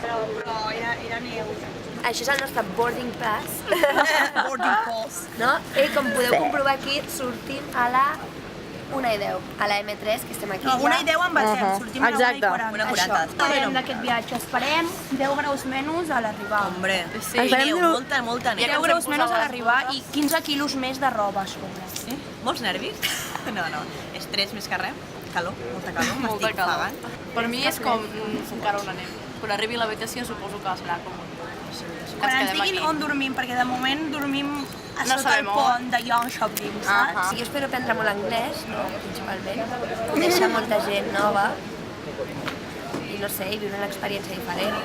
Però era neu. Això és el nostre boarding pass. Boarding pass. No? I com podeu comprovar aquí, sortim a la 1:10, a la M3, que estem aquí No, ja. 1:10 en batem, sortim a la 1:40. Això, esperem d'aquest viatge, esperem 10 graus menys a l'arribar. Hombre, Sí, neu, molta neu. 10 graus menys a l'arribar i 15 quilos més de roba a sobre. Sí? Molts nervis? No, estrès més que res. Calor, molta calor, m'estic ofegant. Per mi és com encara una neu. Quan arribi a l'habitació suposo que serà com... Quan ens diguin on dormim, perquè de moment dormim a No sota el sabem on. pont de Young Shopping, saps? Sí, jo espero aprendre molt anglès, no? Principalment. Conèixer molta gent nova i no sé, i viure una experiència diferent.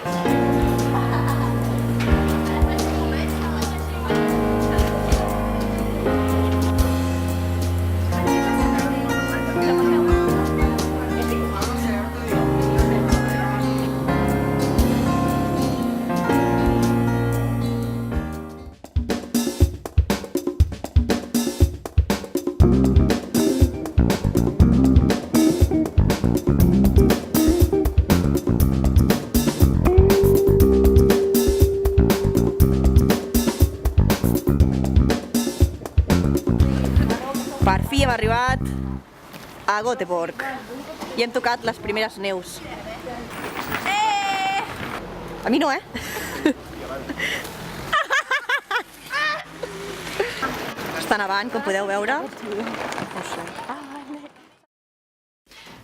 Per fi hem arribat a Göteborg i hem tocat les primeres neus. A mi no, Està nevant, com podeu veure.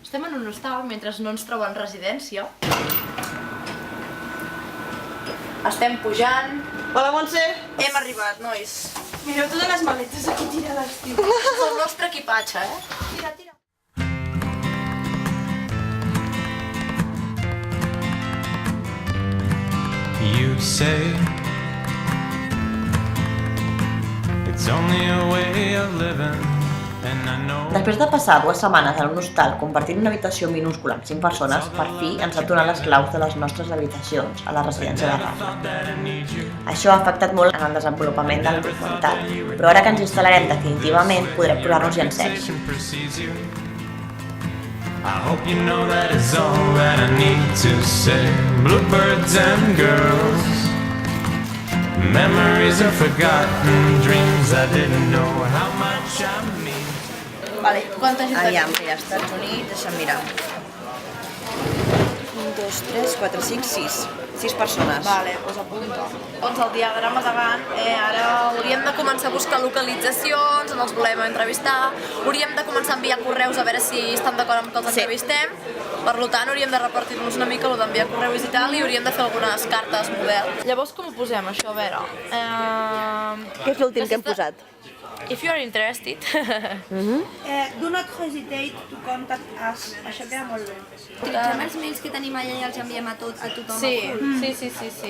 Estem en un hostal mentre no ens troben residència. Estem pujant. Hola, Montse! Hem arribat, nois. Mireu totes les maletes aquí tirades, tio. És el nostre equipatge, Tira, tira. You say it's only a way of living, and I know. Després de passar 2 setmanes en un hostal compartint una habitació minúscula amb 5 persones, per fi ens han donat les claus de les nostres habitacions a la residència de Rafa. Això ha afectat molt en el desenvolupament del documental, però ara que ens instal·larem definitivament podrem posar-nos-hi en sèrio. I hope you know that is all that I need to say. Bluebirds and girls, memories are forgotten, dreams I didn't know how much I mean. Vale, quanta gent Aviam, que ja Estats Units, deixa'm mirar. 1, 2, 3, 4, 5, 6. 6 persones. Vale, doncs apunta. Doncs el diagrama davant, ara hauríem de començar a buscar localitzacions, on els volem entrevistar, hauríem de començar a enviar correus a veure si estan d'acord amb que els entrevistem, per tant hauríem de repartir-nos una mica el d'enviar correus i tal, i hauríem de fer algunes cartes model. Llavors com ho posem això? A veure... Què és l'últim que hem posat? If you are interested. Do not hesitate to contact us. Això queda molt bé. Utilitzem els mails que tenim allà i els enviem a tothom. Sí.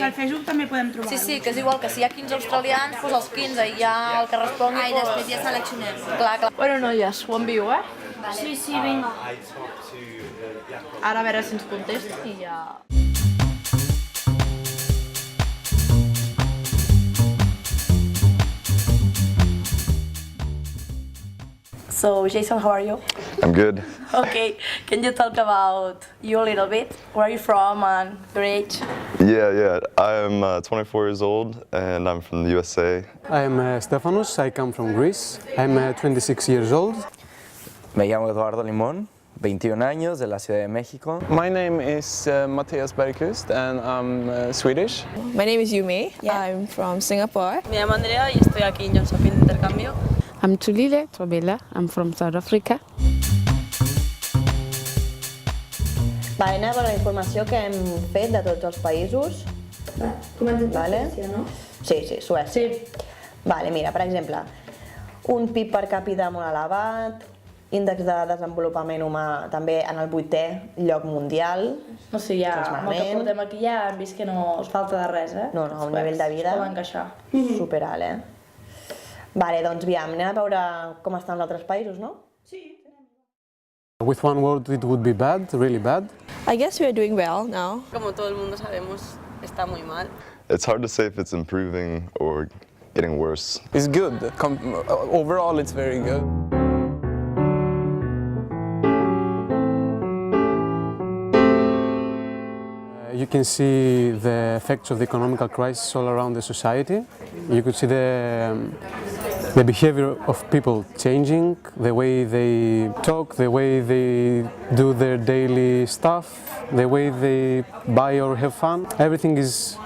Al Facebook també podem trobar. Sí, que és igual que si hi ha 15 australians, doncs els 15 i ja el que respongui... I després ja seleccionem. Clar. Bueno, noies, ho envio, Sí, vinga. Ara a veure si ens contesten i ja... So, Jason, how are you? I'm good. Okay, can you talk about you a little bit? Where are you from and your age? Yeah. I'm 24 years old and I'm from the USA. I'm Stefanos, I come from Greece. I'm 26 years old. Me llamo Eduardo Limón, 21 años, de la Ciudad de México. My name is Matthias Bergqvist and I'm Swedish. My name is Yumi. I'm from Singapore. Me llamo Andrea y estoy aquí en Young Shopping de intercambio. I'm Tulile Trobela. I'm from South Africa. Vale, anem a veure la informació que hem fet de tots els països. Comencem per Vale. Suècia, no? Sí, Suècia. Vale, mira, per exemple, un PIB per càpita molt elevat, índex de desenvolupament humà també en el 8è lloc mundial. O sigui, ja, amb el que portem aquí ja hem vist que no us falta de res, No, un nivell de vida superalt, Vale, doncs aviam, anem a veure com estan els altres països, no? With one word, it would be bad, really bad. I guess we are doing well now. Como todo el mundo sabemos, está muy mal. It's hard to say if it's improving or getting worse. It's good. Overall, it's very good. You can see the effects of the economic crisis all around the society. You could see the behavior of people changing, the way they talk, the way they do their daily stuff, the way they buy or have fun. Everything is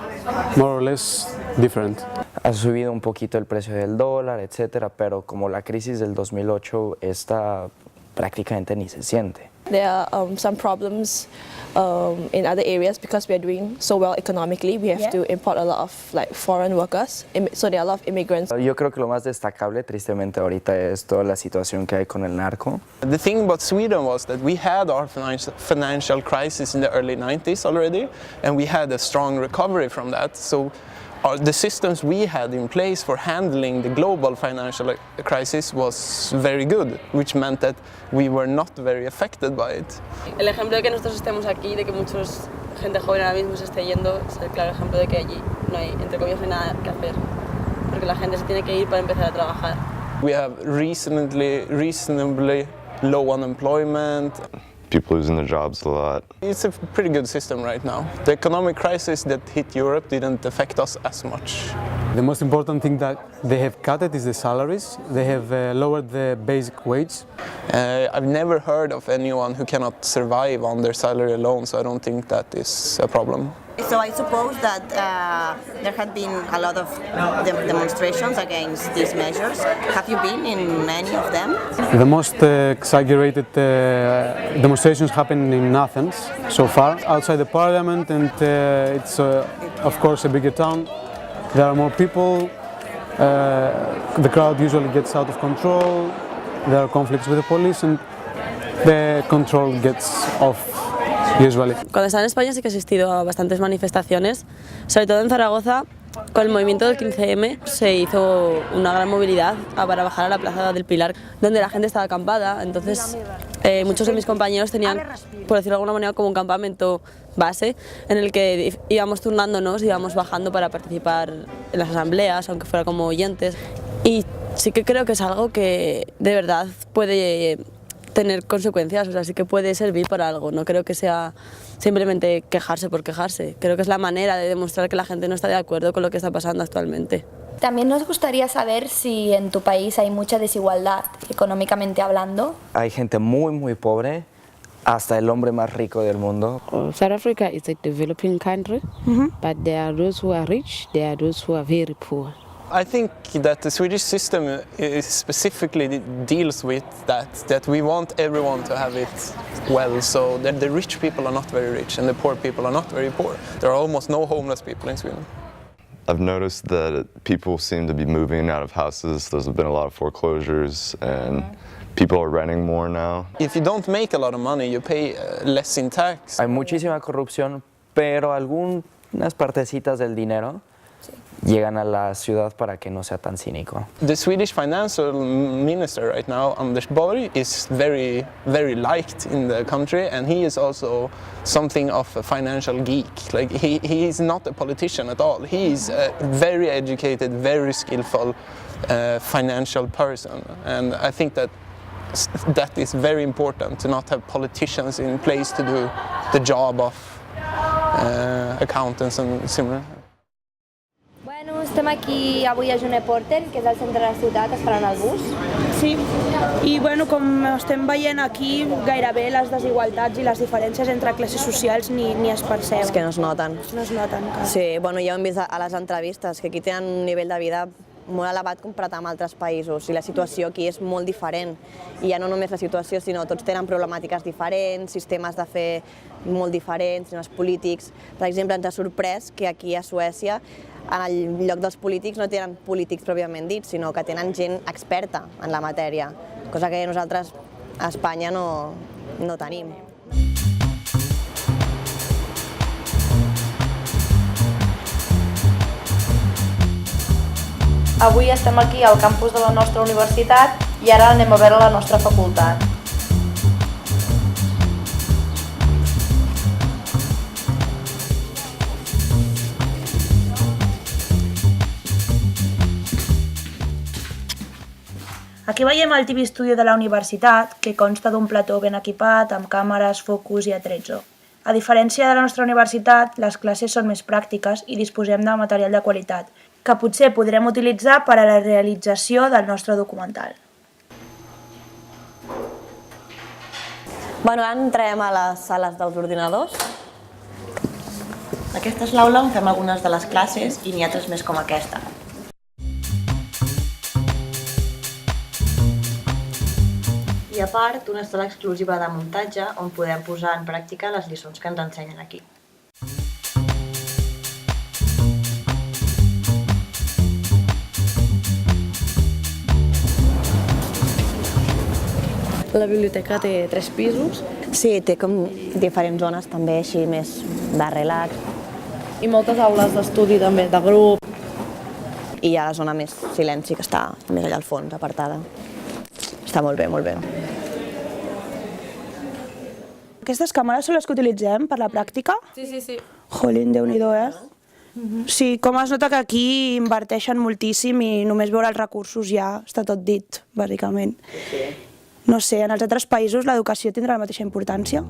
more or less different. Ha subido un poquito el precio del dólar, etcétera, pero como la crisis del 2008, esta prácticamente ni se siente. There are some problems in other areas because we are doing so well economically. We have to import a lot of foreign workers, so there are a lot of immigrants. Yo creo que lo más destacable, tristemente, ahorita es toda la situación que hay con el narco. The thing about Sweden was that we had our financial crisis in the early 90s already, and we had a strong recovery from that. So the systems we had in place for handling the global financial crisis was very good, which meant that we were not very affected by it. El ejemplo de que nosotros estemos aquí, de que mucha gente joven ahora mismo se esté yendo, es el claro ejemplo de que allí no hay, entre comillas, no hay nada que hacer, porque la gente se tiene que ir para empezar a trabajar. We have reasonably low unemployment. People losing their jobs a lot. It's a pretty good system right now. The economic crisis that hit Europe didn't affect us as much. The most important thing that they have cut it is the salaries. They have lowered the basic wage. I've never heard of anyone who cannot survive on their salary alone, so I don't think that is a problem. So I suppose that there had been a lot of demonstrations against these measures. Have you been in any of them? The most exaggerated demonstrations happened in Athens so far, outside the parliament, and it's of course a bigger town. There are more people, the crowd usually gets out of control, there are conflicts with the police, and the control gets off. Cuando estaba en España sí que he asistido a bastantes manifestaciones, sobre todo en Zaragoza. Con el movimiento del 15M se hizo una gran movilidad para bajar a la Plaza del Pilar, donde la gente estaba acampada. Entonces muchos de mis compañeros tenían, por decirlo de alguna manera, como un campamento base en el que íbamos turnándonos, íbamos bajando para participar en las asambleas, aunque fuera como oyentes. Y sí que creo que es algo que de verdad puede tener consecuencias, o sea, sí que puede servir para algo. No creo que sea simplemente quejarse por quejarse. Creo que es la manera de demostrar que la gente no está de acuerdo con lo que está pasando actualmente. También nos gustaría saber si en tu país hay mucha desigualdad económicamente hablando. Hay gente muy, muy pobre, hasta el hombre más rico del mundo. South Africa is a developing country, but there are those who are rich, there are those who are very poor. I think that the Swedish system specifically deals with that we want everyone to have it well, so that the rich people are not very rich and the poor people are not very poor. There are almost no homeless people in Sweden. I've noticed that people seem to be moving out of houses. There's been a lot of foreclosures and people are renting more now. If you don't make a lot of money, you pay less in tax. Hay muchísima corrupción, pero algunas partecitas del dinero llegan a la ciudad para que no sea tan cínico. The Swedish financial minister right now, Anders Borg, is very, very liked in the country, and he is also something of a financial geek. Like he is not a politician at all. He is a very educated, very skillful financial person, and I think that is very important, to not have politicians in place to do the job of accountants and similar. Bueno, estem aquí avui a June Porter, que és al centre de la ciutat, esperant el bus. Sí, i bueno, com estem veient aquí, gairebé les desigualtats i les diferències entre classes socials ni es perceben. És que no es noten. No es noten, clar. Sí, bueno, ja ho hem vist a les entrevistes, que aquí tenen un nivell de vida molt elevat comparat amb altres països, i la situació aquí és molt diferent. I ja no només la situació, sinó tots tenen problemàtiques diferents, sistemes de fer molt diferents, sistemes polítics. Per exemple, ens ha sorprès que aquí a Suècia, en el lloc dels polítics, no tenen polítics pròpiament dits, sinó que tenen gent experta en la matèria, cosa que nosaltres a Espanya no tenim. Avui estem aquí al campus de la nostra universitat i ara anem a veure la nostra facultat. Aquí veiem el típic estudi de la universitat, que consta d'un plató ben equipat, amb càmeres, focus i atrezzo. A diferència de la nostra universitat, les classes són més pràctiques i disposem de material de qualitat, que potser podrem utilitzar per a la realització del nostre documental. Bueno, ara entrem a les sales dels ordinadors. Aquesta és l'aula on fem algunes de les classes i n'hi ha 3 més com aquesta. I a part, una sala exclusiva de muntatge on podem posar en pràctica les lliçons que ens ensenyen aquí. La biblioteca té 3 pisos. Sí, té com diferents zones també, així més de relax. I moltes aules d'estudi també, de grup. I hi ha la zona més silenci, que està més allà al fons, apartada. Està molt bé, molt bé. Aquestes càmeres són les que utilitzem per la pràctica? Sí. Jolín, Déu-n'hi-do, Sí, com es nota que aquí inverteixen moltíssim i només veure els recursos ja està tot dit, bàsicament. No sé, en els altres països l'educació tindrà la mateixa importància?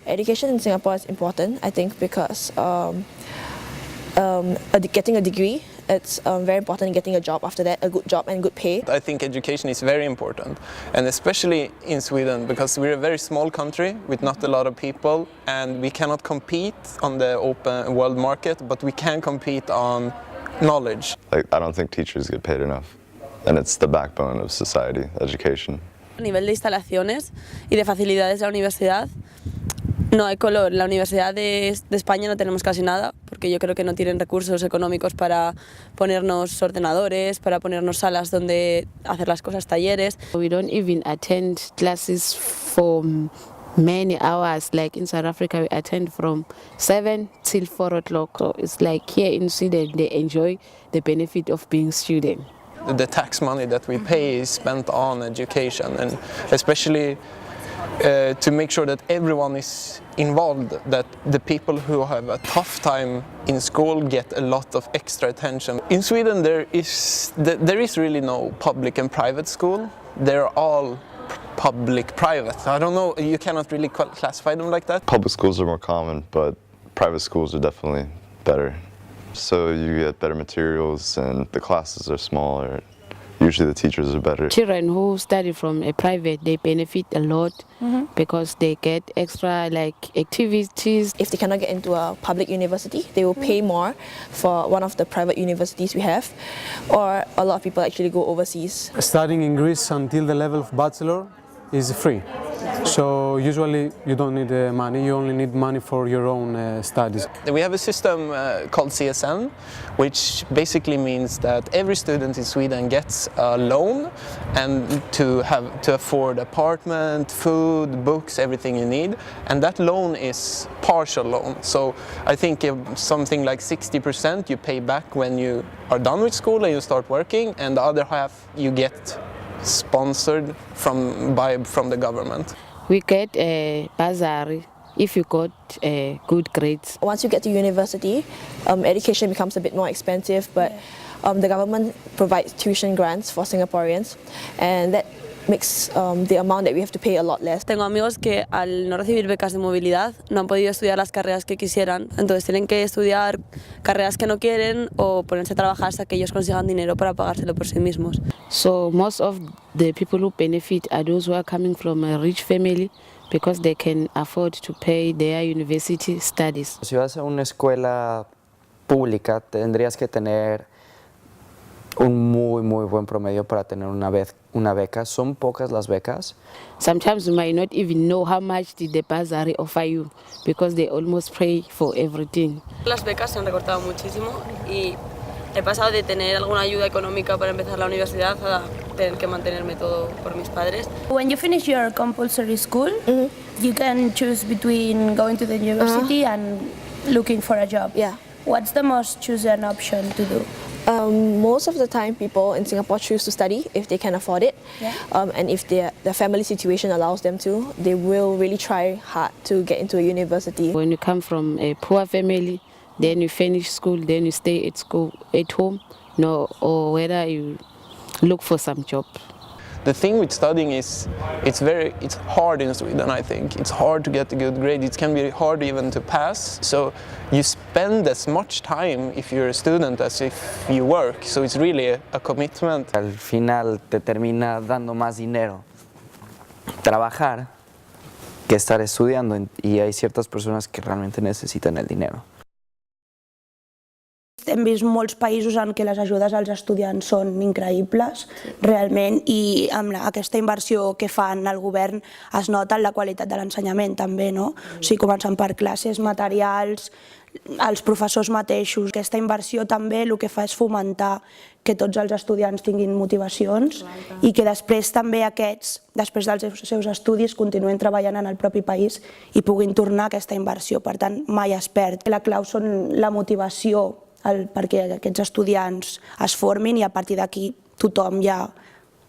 Education in Singapore is important, I think, because getting a degree, it's very important getting a job after that, a good job and good pay. I think education is very important, and especially in Sweden, because we're a very small country with not a lot of people, and we cannot compete on the open world market, but we can compete on knowledge. I don't think teachers get paid enough, and it's the backbone of society, education. A nivel de instalaciones y de facilidades de la universidad, no hay color. En la Universidad de España no tenemos casi nada, porque yo creo que no tienen recursos económicos para ponernos ordenadores, para ponernos salas donde hacer las cosas, talleres. We don't even attend classes for many hours. Like in South Africa, we attend from 7 till 4 o'clock. So it's like here in Sweden, they enjoy the benefit of being student. The tax money that we pay is spent on education, and especially to make sure that everyone is involved, that the people who have a tough time in school get a lot of extra attention. In Sweden there is really no public and private school. They're all public-private. I don't know, you cannot really classify them like that. Public schools are more common, but private schools are definitely better. So you get better materials and the classes are smaller. Usually the teachers are better. Children who study from a private, they benefit a lot because they get extra activities. If they cannot get into a public university, they will pay more for one of the private universities we have, or a lot of people actually go overseas. Studying in Greece until the level of bachelor is free. So usually you don't need money, you only need money for your own studies. We have a system called CSN, which basically means that every student in Sweden gets a loan and to afford apartment, food, books, everything you need. And that loan is partial loan. So I think something like 60% you pay back when you are done with school and you start working, and the other half you get sponsored from the government. We get a bursary if you got good grades. Once you get to university, education becomes a bit more expensive, but the government provides tuition grants for Singaporeans, and that makes the amount that we have to pay a lot less. Tengo amigos que al no recibir becas de movilidad no han podido estudiar las carreras que quisieran, entonces tienen que estudiar carreras que no quieren o ponerse a trabajar hasta que ellos consigan dinero para pagárselo por sí mismos. So most of the people who benefit are those who are coming from a rich family because they can afford to pay their university studies. Si vas a una escuela pública, tendrías que tener un muy buen promedio para tener una beca. Son pocas las becas. Sometimes you might not even know how much did the bursary offer you because they almost pay for everything. Las becas se han recortado muchísimo y he pasado de tener alguna ayuda económica para empezar la universidad a tener que mantenerme todo por mis padres. When you finish your compulsory school, you can choose between going to the university and looking for a job. Yeah. What's the most chosen option to do? Most of the time people in Singapore choose to study if they can afford it, and if their family situation allows them to, they will really try hard to get into a university. When you come from a poor family, then you finish school, then you stay at home, or whether you look for some job. The thing with studying is it's hard in Sweden, I think. It's hard to get a good grade. It can be hard even to pass. So you spend as much time if you're a student as if you work. So it's really a commitment. Al final te termina dando más dinero trabajar que estar estudiando, y hay ciertas personas que realmente necesitan el dinero. Hem vist molts països en què les ajudes als estudiants són increïbles, realment, i amb aquesta inversió que fan el govern es nota en la qualitat de l'ensenyament també, no? O sigui, començant per classes, materials, els professors mateixos. Aquesta inversió també el que fa és fomentar que tots els estudiants tinguin motivacions i que després també aquests, després dels seus estudis, continuïn treballant en el propi país i puguin tornar a aquesta inversió. Per tant, mai es perd. La clau són la motivació perquè aquests estudiants es formin i a partir d'aquí tothom ja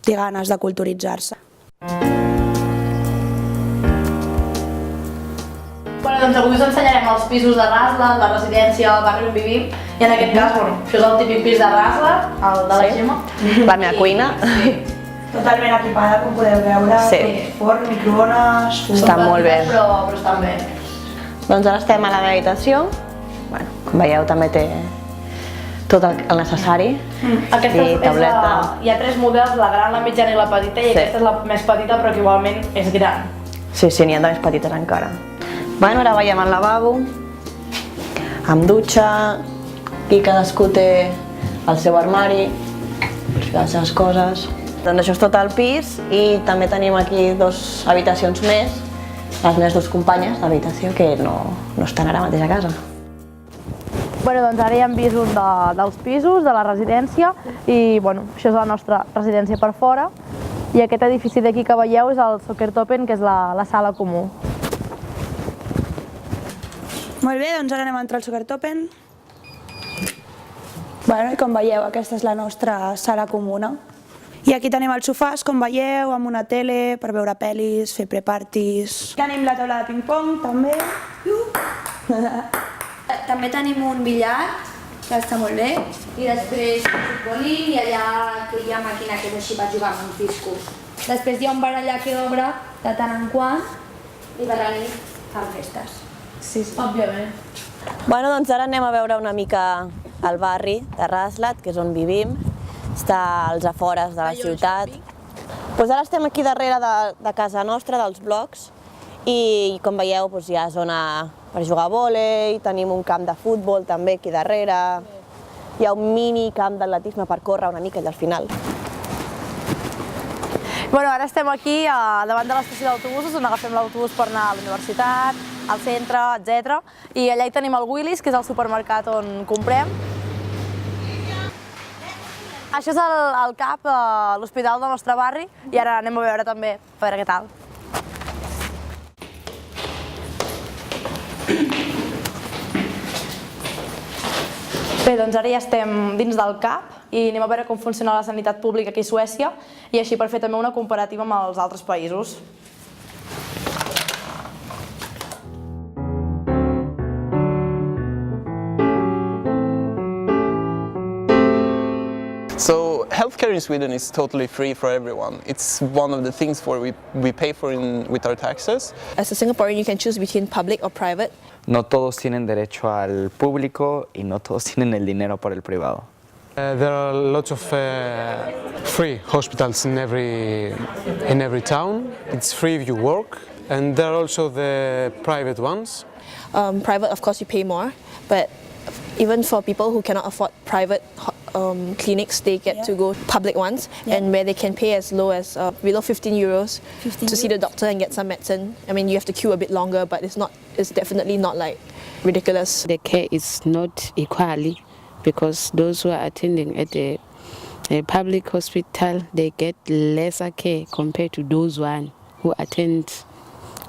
té ganes de culturitzar-se. Doncs avui us ensenyarem els pisos de Raslat, la residència, el barri on vivim, i en aquest cas, això és el típic pis de Raslat, el de la Gemma. La meva cuina. Totalment equipada, com podeu veure, té forn, microones... Està molt bé. Però estan bé. Doncs ara estem a la meva habitació. Com veieu, també té tot el necessari. Aquesta és hi ha 3 models, la gran, la mitjana i la petita, i aquesta és la més petita però que igualment és gran. Sí, n'hi ha de més petites encara. Ara veiem el lavabo, amb dutxa, i cadascú té el seu armari, les seves coses. Doncs això és tot el pis i també tenim aquí 2 habitacions més, les meves 2 companyes d'habitació que no estan ara mateix a casa. Doncs ara ja hem vist un dels pisos, de la residència, i això és la nostra residència per fora. I aquest edifici d'aquí que veieu és el Sokertopen, que és la sala comú. Molt bé, doncs ara anem a entrar al Sokertopen. I com veieu, aquesta és la nostra sala comuna. I aquí tenim els sofàs, com veieu, amb una tele per veure pel·lis, fer pre-parties. Tenim la taula de ping-pong, també. També tenim un billar, que està molt bé, i després un futbolín i allà hi ha màquina que és així per jugar amb uns discos. Després hi ha un bar allà que obre de tant en quant i per la nit fan festes. Sí, òbviament. Doncs ara anem a veure una mica el barri de Raslat, que és on vivim. Està als afores de la ciutat. Ara estem aquí darrere de casa nostra, dels blocs, i com veieu hi ha zona per jugar a vòlei, tenim un camp de futbol també aquí darrere, hi ha un mini camp d'atletisme per córrer una mica allà al final. Ara estem aquí davant de l'estació d'autobusos, on agafem l'autobús per anar a la universitat, al centre, etc. I allà hi tenim el Willys, que és el supermercat on comprem. Això és el CAP, l'hospital del nostre barri, i ara anem a veure també, a veure què tal. Bé, doncs ara ja estem dins del CAP i anem a veure com funciona la sanitat pública aquí a Suècia i així per fer també una comparativa amb els altres països. So healthcare in Sweden is totally free for everyone. It's one of the things we pay for with our taxes. As a Singaporean, you can choose between public or private. No todos tienen derecho al público y no todos tienen el dinero para el privado. There are lots of free hospitals in every town. It's free if you work, and there are also the private ones. Private, of course, you pay more, but even for people who cannot afford private clinics, they get to go public ones, and where they can pay as low as below 15 euros to see the doctor and get some medicine. I mean, you have to queue a bit longer, but it's definitely not like ridiculous. The care is not equally, because those who are attending at a public hospital, they get lesser care compared to those who attend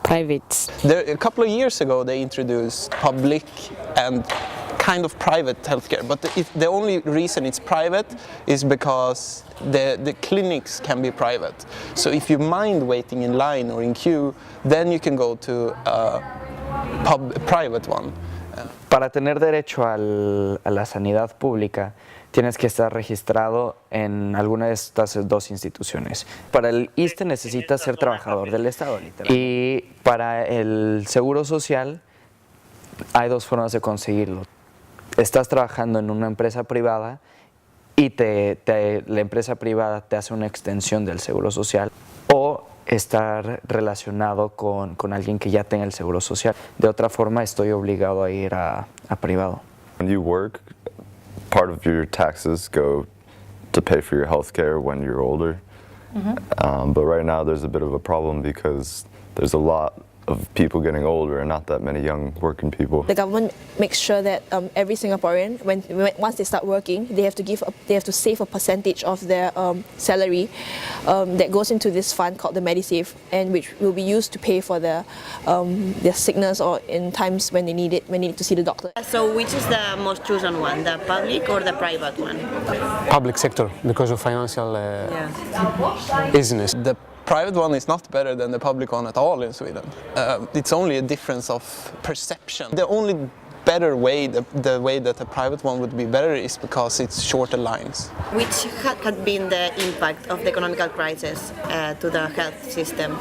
private. A couple of years ago, they introduced public and kind of private healthcare, but the only reason it's private is because the clinics can be private. So if you mind waiting in line or in queue, then you can go to a private one. Para tener derecho a la sanidad pública, tienes que estar registrado en alguna de estas dos instituciones. Para el ISSSTE necesitas ser trabajador del Estado, literalmente. Y para el Seguro Social hay dos formas de conseguirlo. Estás trabajando en una empresa privada y la empresa privada te hace una extensión del Seguro Social, o estar relacionado con alguien que ya tenga el Seguro Social. De otra forma, estoy obligado a ir a privado. When you work, part of your taxes go to pay for your health care when you're older. But right now there's a bit of a problem because there's a lot of people getting older and not that many young working people. The government makes sure that every Singaporean, once they start working, they have to save a percentage of their salary that goes into this fund called the MediSave, and which will be used to pay for their sickness or in times when they need it, when they need to see the doctor. So which is the most chosen one, the public or the private one? Public sector, because of financial easiness. The private one is not better than the public one at all in Sweden. It's only a difference of perception. The only better way, the way that a private one would be better, is because it's shorter lines. Which had been the impact of the economic crisis to the health system?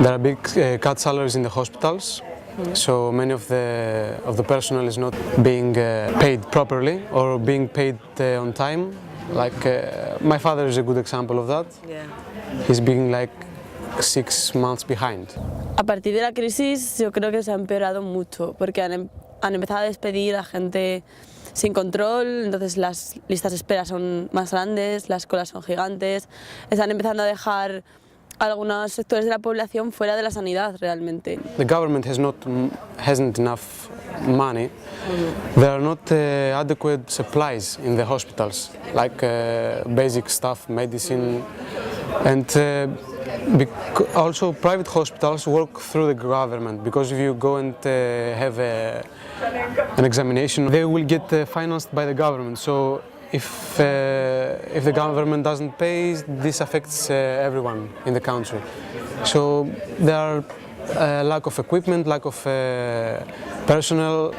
There are big cut salaries in the hospitals. So many of the personnel is not being paid properly or being paid on time. Like my father is a good example of that. Yeah. He's being like 6 months behind. A partir de la crisis yo creo que se ha empeorado mucho porque han empezado a despedir a gente sin control, entonces las listas de espera son más grandes, las colas son gigantes, están empezando a dejar algunos sectores de la población fuera de la sanidad realmente. The government hasn't enough money. There are not adequate supplies in the hospitals, like basic stuff, medicine, and also private hospitals work through the government, because if you go and have an examination, they will get financed by the government. So if the government doesn't pay, this affects everyone in the country. So there are lack of equipment, lack of personnel,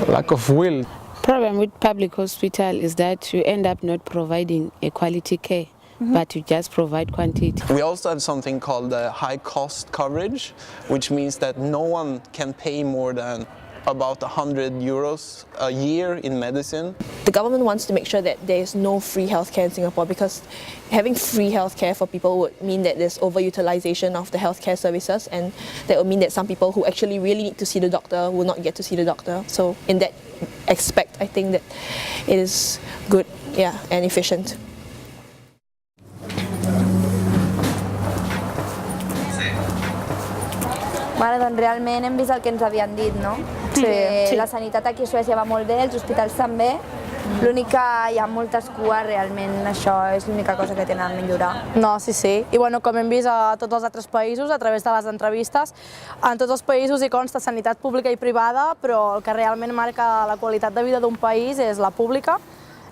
lack of will. Problem with public hospital is that you end up not providing a quality care, but you just provide quantity. We also have something called high cost coverage, which means that no one can pay more than about 100 euros a year in medicine. The government wants to make sure that there is no free healthcare in Singapore, because having free healthcare for people would mean that there's overutilization of the healthcare services, and that would mean that some people who actually really need to see the doctor will not get to see the doctor. So in that aspect, I think that it is good, and efficient. Vale, doncs realment hem vist el que ens havien dit, no? Sí, que sí. la sanitat aquí a Suècia va molt bé, els hospitals també. L'únic que hi ha moltes cues, realment això és l'única cosa que tenen a millorar. No, sí. I bueno, com hem vist a tots els altres països, a través de les entrevistes, en tots els països hi consta sanitat pública i privada, però el que realment marca la qualitat de vida d'un país és la pública.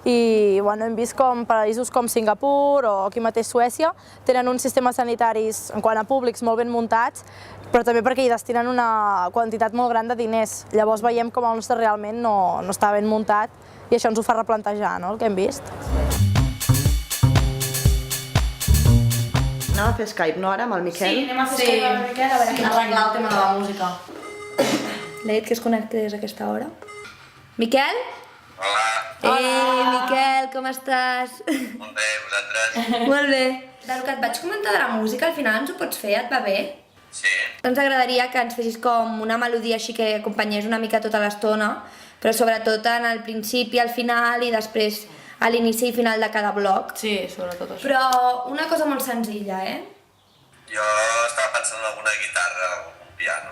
I bueno, hem vist com països com Singapur o aquí mateix Suècia tenen uns sistemes sanitaris en quant a públics molt ben muntats, però també perquè hi destinen una quantitat molt gran de diners. Llavors veiem com el nostre realment no està ben muntat i això ens ho fa replantejar, no?, el que hem vist. Anem a fer Skype, no, ara, amb el Miquel? Sí, anem a fer Skype amb el Miquel, a veure què arreglar el tema de la música. L'he dit que es connectés a aquesta hora. Miquel? Hola. Miquel, com estàs? Molt bé, vosaltres? Molt bé. Del que et vaig comentar de la música, al final ens ho pots fer? Et va bé? Sí. Ens agradaria que ens fessis com una melodia així que acompanyés una mica tota l'estona, però sobretot en el principi, al final i després a l'inici i final de cada bloc. Sí, sobretot això. Però una cosa molt senzilla, Jo estava pensant en alguna guitarra o un piano.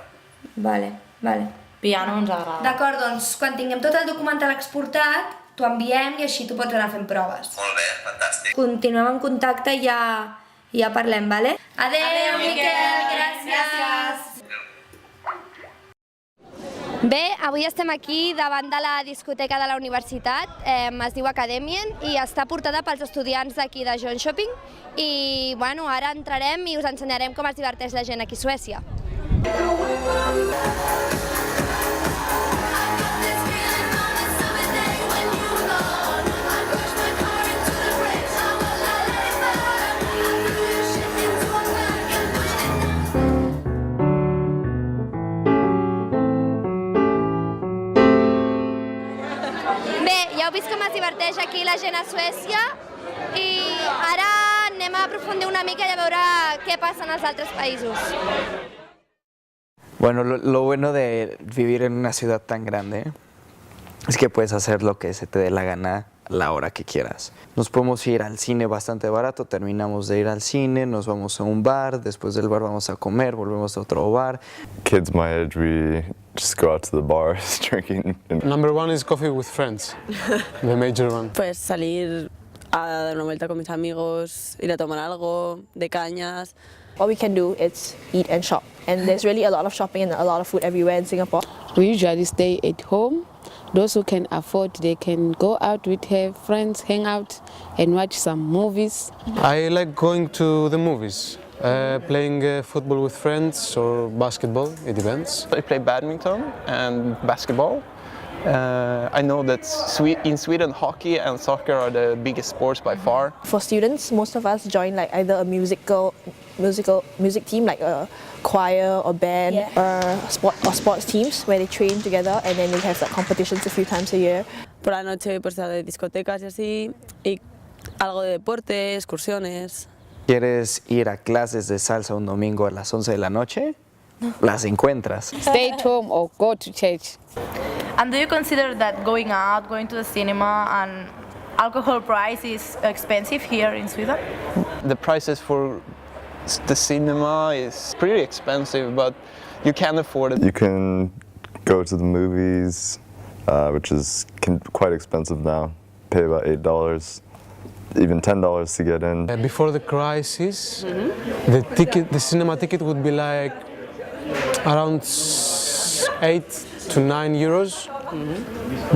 Vale. Piano ens agrada. D'acord, doncs quan tinguem tot el documental exportat, t'ho enviem i així tu pots anar fent proves. Molt bé, fantàstic. Continuem en contacte i ja parlem, vale? Adéu, Miquel, gràcies! Bé, avui estem aquí davant de la discoteca de la universitat, es diu Academien i està portada pels estudiants d'aquí de John Shopping i bueno, ara entrarem i us ensenyarem com es diverteix la gent aquí a Suècia. coneix aquí la gent a Suècia i ara anem a aprofundir una mica i a veure què passa en els altres països. Bueno, lo bueno de vivir en una ciudad tan grande es que puedes hacer lo que se te dé la gana a la hora que quieras. Nos podemos ir al cine bastante barato, terminamos de ir al cine, nos vamos a un bar, después del bar vamos a comer, volvemos a otro bar. Kids my age, we just go out to the bars drinking. Number one is coffee with friends, the major one. Pues salir a dar una vuelta con mis amigos, ir a tomar algo, de cañas. What we can do is eat and shop, and there's really a lot of shopping and a lot of food everywhere in Singapore. We usually stay at home. Those who can afford, they can go out with their friends, hang out and watch some movies. I like going to the movies, playing football with friends or basketball, it depends. I play badminton and basketball. I know that in Sweden, hockey and soccer are the biggest sports by far. For students, most of us join like either a music team, like a choir or band, or sports teams where they train together and then we have like competitions a few times a year. Por la noche pues de discotecas y así, y algo de deporte, excursiones. ¿Quieres ir a clases de salsa un domingo a las 11 de la noche? Las encuentras. Stay at home or go to church. And do you consider that going out, going to the cinema and alcohol price is expensive here in Sweden? The prices for the cinema is pretty expensive, but you can afford it. You can go to the movies, which is quite expensive now. Pay about $8, even $10 to get in. Before the crisis, the cinema ticket would be like around 8 to 9 euros.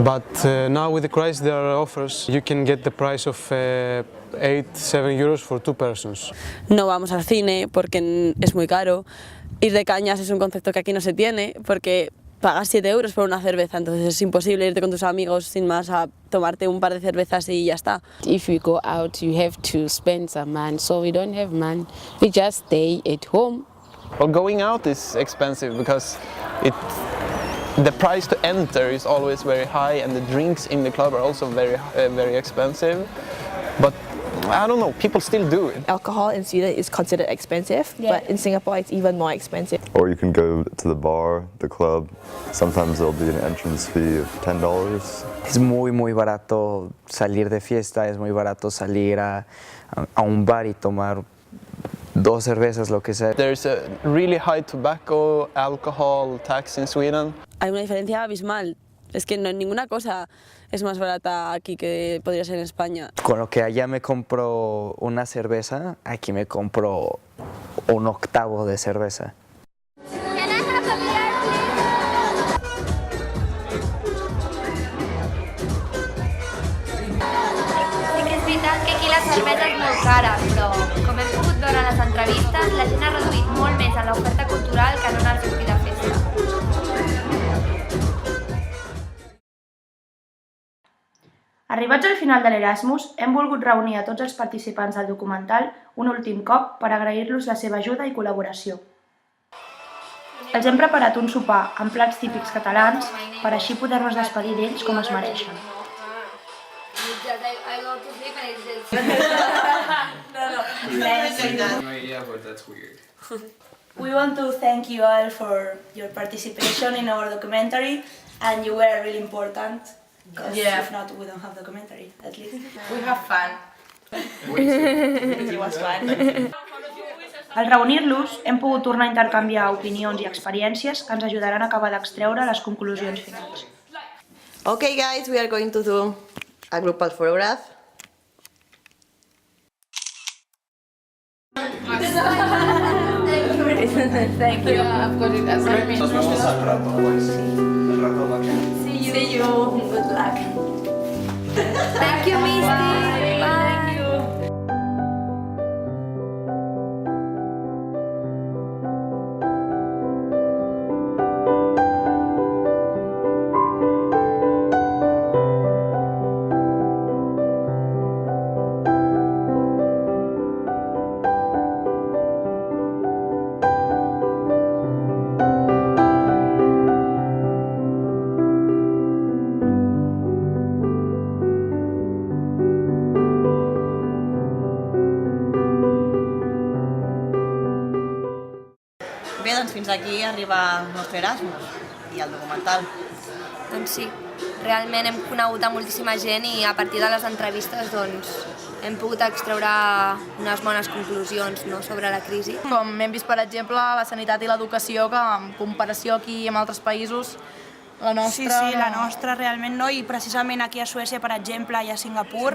But now with the crisis there are offers. You can get the price of 8-7 euros for 2 persons. No vamos al cine porque es muy caro. Ir de cañas es un concepto que aquí no se tiene porque pagas 7 euros por una cerveza, entonces es imposible irte con tus amigos sin más a tomarte un par de cervezas y ya está. If you go out, you have to spend some money, so we don't have money. We just stay at home. Well, going out is expensive because the price to enter is always very high and the drinks in the club are also very expensive. But I don't know, people still do it. Alcohol in Sweden is considered expensive, but in Singapore it's even more expensive. Or you can go to the bar, the club. Sometimes there'll be an entrance fee of $10. Es muy barato salir de fiesta, es muy barato salir a un bar y tomar 2 cervezas, lo que sea. There's a really high tobacco, alcohol tax in Sweden. Hay una diferencia abismal. Es que no, ninguna cosa es más barata aquí que podría ser en España. Con lo que allá me compro una cerveza, aquí me compro un octavo de cerveza. Sí que és veritat que aquí la cervesa és molt cara, però com hem pogut veure a les entrevistes, la gent ha reduït molt més en l'oferta cultural que no en el sortir de festa. Arribats al final de l'Erasmus, hem volgut reunir a tots els participants del documental un últim cop per agrair-los la seva ajuda i col·laboració. Els hem preparat un sopar amb plats típics catalans per així poder-nos despedir d'ells com es mereixen. We want to thank you all for your participation in our documentary, and you were really important. Yeah. If not, we don't have documentary, at least. We have fun. It was fun. Al reunir-los, hem pogut tornar a intercanviar opinions i experiències que ens ajudaran a acabar d'extreure les conclusions finals. Okay guys, we are going to do a grupal photograph. Thank you. I've got it as Nos vemos al rato, pues. Al rato va a See you. Good luck. Thank you, Misty. Bye. bé, doncs fins aquí arriba el nostre Erasmus i el documental. Doncs sí, realment hem conegut a moltíssima gent i a partir de les entrevistes doncs, hem pogut extreure unes bones conclusions, no, sobre la crisi. Com hem vist, per exemple, la sanitat i l'educació, que en comparació aquí amb altres països, la nostra... Sí, la nostra realment no, i precisament aquí a Suècia, per exemple, i a Singapur,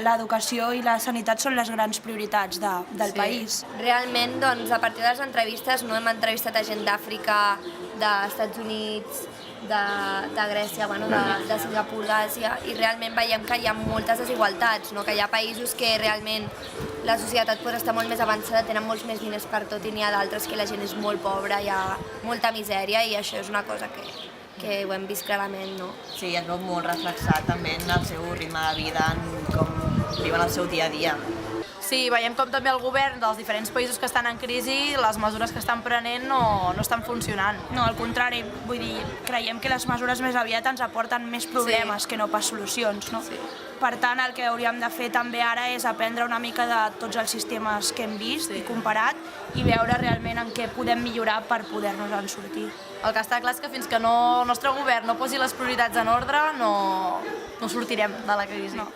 l'educació i la sanitat són les grans prioritats del país. Realment, doncs, a partir de les entrevistes no hem entrevistat a gent d'Àfrica, dels Estats Units, de Grècia, de Singapur, d'Àsia, i realment veiem que hi ha moltes desigualtats, no? Que hi ha països que realment la societat pot estar molt més avançada, tenen molts més diners per tot, i n'hi ha d'altres que la gent és molt pobra, hi ha molta misèria, i això és una cosa que ho hem vist clarament, no? Sí, es veu molt reflexat també en el seu ritme de vida, en com viuen el seu dia a dia. Sí, veiem com també el govern dels diferents països que estan en crisi, les mesures que estan prenent no estan funcionant. No, al contrari, vull dir, creiem que les mesures més aviat ens aporten més problemes que no pas solucions, no? Sí. Per tant, el que hauríem de fer també ara és aprendre una mica de tots els sistemes que hem vist i comparat i veure realment en què podem millorar per poder-nos en sortir. El que està clar és que fins que el nostre govern no posi les prioritats en ordre no sortirem de la crisi. No.